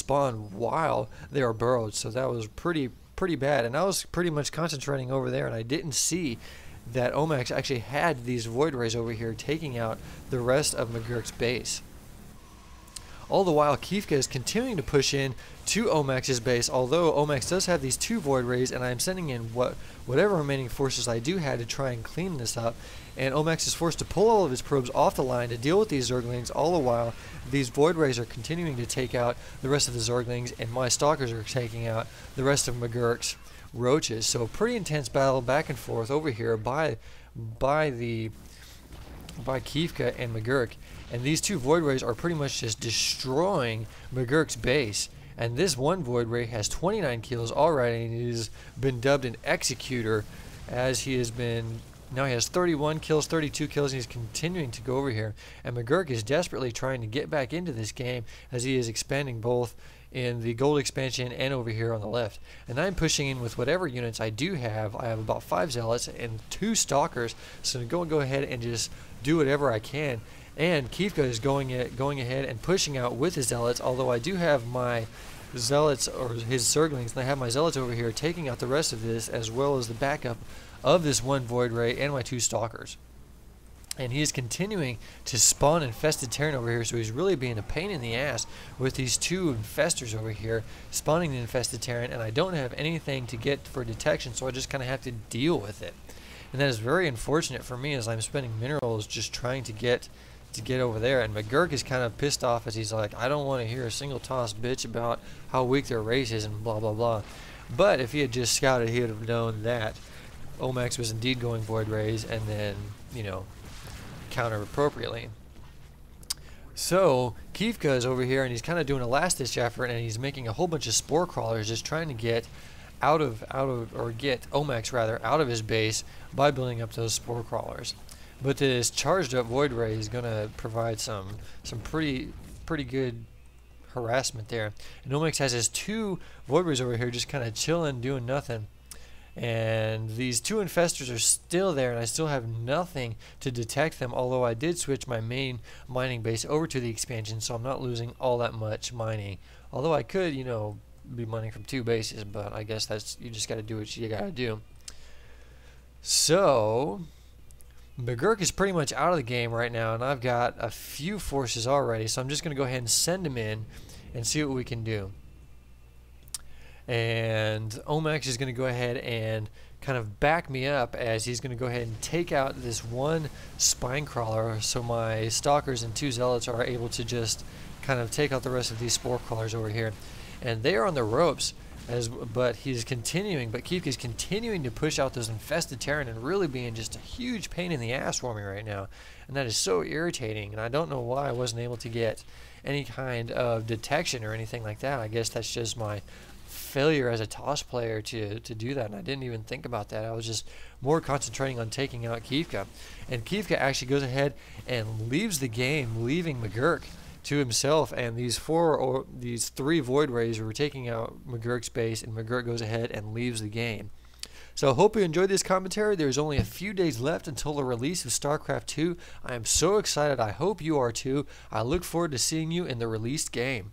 spawn while they are burrowed, so that was pretty bad. And I was pretty much concentrating over there, and I didn't see that Omax actually had these Void Rays over here taking out the rest of McGurk's base. All the while, Kefka is continuing to push in to Omax's base, although Omax does have these 2 Void Rays, and I'm sending in whatever remaining forces I do have to try and clean this up. And Omax is forced to pull all of his probes off the line to deal with these Zerglings, all the while these Void Rays are continuing to take out the rest of the Zerglings, and my Stalkers are taking out the rest of McGurk's roaches. So a pretty intense battle back and forth over here by Kefka and McGurk. And these 2 Void Rays are pretty much just destroying McGurk's base. And this one Void Ray has 29 kills already, and he's been dubbed an Executor, as he has been. Now he has 31 kills, 32 kills, and he's continuing to go over here. And McGurk is desperately trying to get back into this game, as he is expanding both in the gold expansion and over here on the left. And I'm pushing in with whatever units I do have. I have about 5 Zealots and 2 Stalkers, so I'm going to go ahead and just do whatever I can. And Kefka is going ahead and pushing out with his Zealots, although I do have my Zealots, or his Zerglings, and I have my Zealots over here taking out the rest of this, as well as the backup of this 1 Void Ray and my 2 Stalkers. And he is continuing to spawn infested Terran over here, so he's really being a pain in the ass with these 2 infestors over here spawning the infested Terran, and I don't have anything to get for detection, so I just kind of have to deal with it. And that is very unfortunate for me, as I'm spending minerals just trying to get over there. And McGurk is kind of pissed off, as he's like, I don't want to hear a single toss bitch about how weak their race is and blah blah blah. But if he had just scouted, he would have known that Omax was indeed going Void Rays, and then, you know, counter appropriately. So Kefka is over here, and he's kind of doing a last ditch effort, and he's making a whole bunch of spore crawlers, just trying to get get Omax rather out of his base by building up those spore crawlers. But this charged up Void Ray is going to provide some pretty good harassment there. And Omax has his 2 Void Rays over here just kind of chilling, doing nothing. And these 2 infestors are still there, and I still have nothing to detect them, although I did switch my main mining base over to the expansion, so I'm not losing all that much mining. Although I could, you know, be mining from 2 bases, but I guess you just got to do what you got to do. So McGurk is pretty much out of the game right now, and I've got a few forces already, so I'm just going to go ahead and send him in and see what we can do. And Omax is going to go ahead and kind of back me up, as he's going to go ahead and take out this 1 spine crawler, so my Stalkers and 2 Zealots are able to just kind of take out the rest of these spore crawlers over here. And they are on the ropes, but Kefka's continuing to push out those infested Terran and really being just a huge pain in the ass for me right now. And that is so irritating, and I don't know why I wasn't able to get any kind of detection or anything like that. I guess that's just my failure as a toss player to do that, and I didn't even think about that. I was just more concentrating on taking out Kefka. And Kefka actually goes ahead and leaves the game, leaving McGurk to himself, and these 3 Void Rays were taking out McGurk's base, and McGurk goes ahead and leaves the game. So I hope you enjoyed this commentary. There's only a few days left until the release of StarCraft 2. I am so excited. I hope you are too. I look forward to seeing you in the released game.